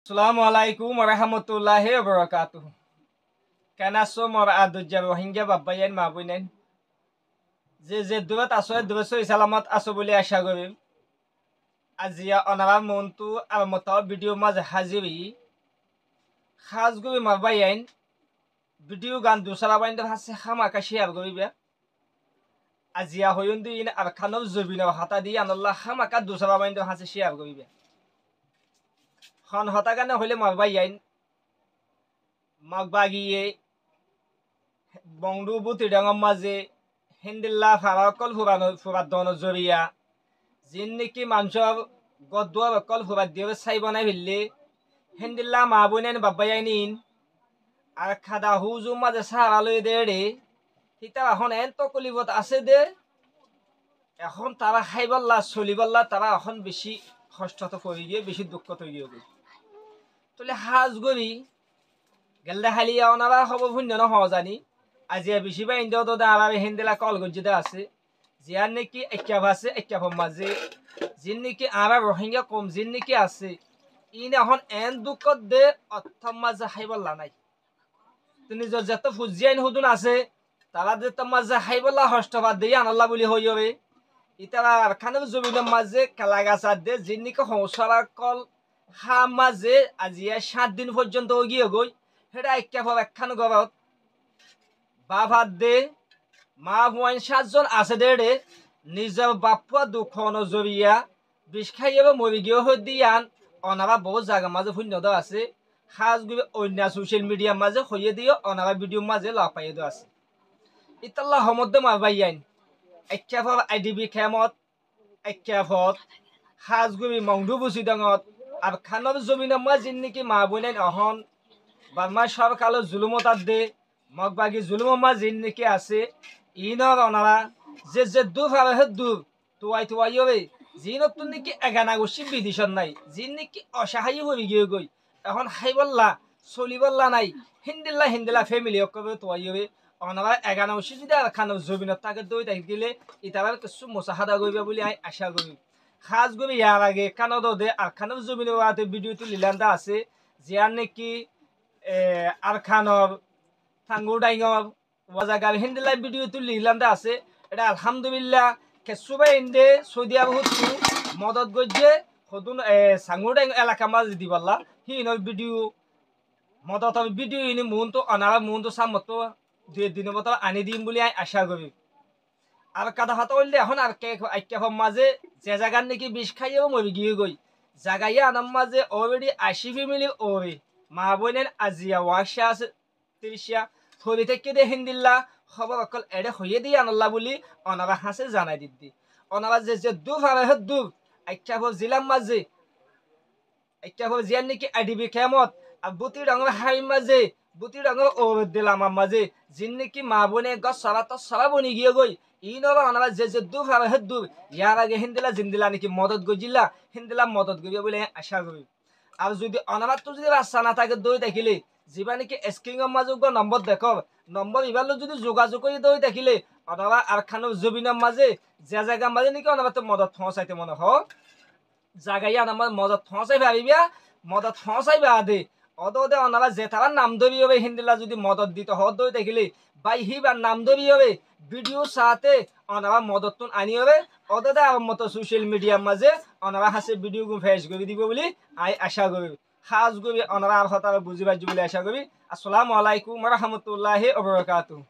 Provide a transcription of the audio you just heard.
আসসালামু আলাইকুম warahmatullahi wabarakatuh. Kana so mor adu jar rohingya babbayen mabunen. যে দূৰত আছো দূৰছো ইছলামত আছো বুলি আশা কৰিম। আজিয়া অনাৰা মনটো আৰু মতৰ ভিডিঅ' মাঝে হাজিৰি খাজ গবি মাবাইন ভিডিঅ' গান দুসরা বাইন হাসে খামাকা শেয়ার করিবে। আজিয়া হইন দিন আর খানব জবিন হাতা দি আনাল্লাহ খামাকা দুসরা বাইন হাসে শেয়ার করিবে। খন হতা গানে হইলে মাবাইন মাগবাগিয়ে বংডু বুতি ডাঙর মাঝে হিন্দিল্লা ফারাকল ফুরাদন জরিয়া যিন নেকি মানুষের গদুয়া বকল ফুরাদ দিয়ে চাই বনাই ফেললে হিন্দিল্লা মা বইনেন বাবাইনিন আর খাদা হুজু মাঝে সারা লই দে রে হিতা এখন এন তো কলিবত আছে দে এখন তারা খাইবাল্লা চলিবাল্লা তারা এখন বেশি কষ্টত পড়ে গিয়ে বেশি দুঃখ তৈরি হবে। তাহলে হাজ গরি গেলদা হালিয়া ওনারা খবর শূন্য ন জানি আজিয়া বেশি বা ইন্ডিয়া তো আর হিন্দিলা কল গজ্জিদা আছে জিয়ার নাকি একাভ আছে একাভ মাঝে যিন নাকি আর রোহিঙ্গা কম যিন নাকি আছে ইন এখন এন দুঃখত দে অর্থম মাঝে খাইবল্লা নাই নিজের যত ফুজিয়াইন হুদুন আছে তারা যে তোর মাঝে খাইবল্লা হস্তবাদ দিয়ে আনাল্লা বলি হই হবে ইতারা আর খানের জমিনের মাঝে কালা গাছ দে যিন নাকি সংসার কল হা মাঝে আজিয়া 7 দিন পর্যন্ত গিয়ে গই সেটা একাভ একখান ঘরত বাভাত দে মা বোন 7 জন আছে দে রে নিজের বাপুয়া দুঃখ নজরিয়া বিষ খাইয়ে মরি গিয়ে হয়ে দিয়ান অনারা বহুত জায়গা মাঝে শূন্য আছে সাজ গুবি অন্য সোশ্যাল মিডিয়ার মাঝে হইয়ে দিয়ে অনারা ভিডিও মাঝে লাভ পাইয়ে দেওয়া আছে ইতাল্লা সমদ্দে মারবাই আইন একাফর আইডিবি খেমত একাফত সাজ গুবি মংডু বুচি ডাঙত আর খানর জমিনের মাঝে নাকি মা বোনেন অহন বার্মা সরকার জুলুমতার দে মগবাগি জুলুম মাঝে নাকি আছে ইনর অনারা যে দূর হারে হে দূর তোয়াই হবে যি নতুন নাকি এগানা গোষ্ঠী বিদিশন নাই যি নাকি অসহায় হয়ে গিয়ে গই এখন খাইবল্লা চলিবল্লা নাই হিন্দিল্লা ফ্যামিলি অকবে তোয়াই হবে অনারা এগানা গোষ্ঠী যদি আর খানো জমিনত তাকে দই থাকিলে ইতারার কিছু মোসাহাদা করবে বলে আমি আশা করি। খাজ গবি ইয়ার আগে কানদ দে আর খানো জমিনের ভিডিওটি লিলান্দা আছে জিয়ার নাকি আর খানর থাঙ্গু ডাইঙর ওয়াজাগার হিন্দিল্লা ভিডিও তুলি লিলান্দা আছে এটা আলহামদুলিল্লাহ কেসুবাই ইন্দে সৌদি আরব হচ্ছে মদত গজ্জে হতুন সাঙ্গু ডাইঙ এলাকা মাঝে দিবাল্লা হিনর ভিডিও মদত ভিডিও ইনি মন তো অনারা মন তো সামতো 2 দিনের মতো আনি দিম বলে আমি আশা করি। আর কাদা হাতা হইলে এখন আর কেক মাঝে যে জায়গার নাকি বিষ খাইয়েও মরি গিয়ে গই জায়গায় আনার মাঝে অলরেডি 80 ফ্যামিলি ওরে মা বোনের আজিয়া ওয়াশা আছে 30 থরি থেকে দে হিন্দিল্লা খবর অকল এড়ে হইয়ে দিয়ে আনাল্লা বলি অনারা হাসে জানাই দিদি অনারা যে দূর হারে হে দূর একাভর জিলাম মাঝে একাভর জিয়ার নাকি আইডিবি খেমত আর বুতি ডাঙর হাই মাঝে বুতি ডাঙর ও দিলাম মাঝে যিন নাকি মা বোনে গছ সারা তো সারা বনি গিয়ে গই ইনরা অনারা যে দূর হারে হে দূর ইয়ার আগে হিন্দিলা জিন্দিলা নাকি মদত গজিলা হিন্দিলা মদত গজিয়া বলে আশা করি। আর যদি অনারা তো যদি রাস্তা না থাকে দই দেখিলে যিবা নাকি স্ক্রিনের মাঝে নম্বর দেখো নম্বর ইবারও যদি যোগাযোগ করে দই দেখিলে অনারা আর খানোর জমিনের মাঝে যে জায়গার মাঝে নাকি অনারা তো মদত ফসাইতে মনে হোক জায়গায় আমার মদত ফসাই ভাবিবা মদত ফসাইবা দে অদে অনারা যে তারা নাম ধরি হবে হিন্দিলা যদি মদত দিতে হদ দই দেখিলে বাই হিবার নাম ধরি হবে ভিডিও সাথে অনারা মদত আনি হবে অদে আমার মতো সোশ্যাল মিডিয়ার মাঝে অনারা হাসে ভিডিও ফেস করে দিব বলে আই আশা করি। খাজ গবি অনারা আর হতা বুঝিবার বলে আশা করি। আসসালামু আলাইকুম ওয়া রাহমাতুল্লাহি ওয়া বারাকাতুহু।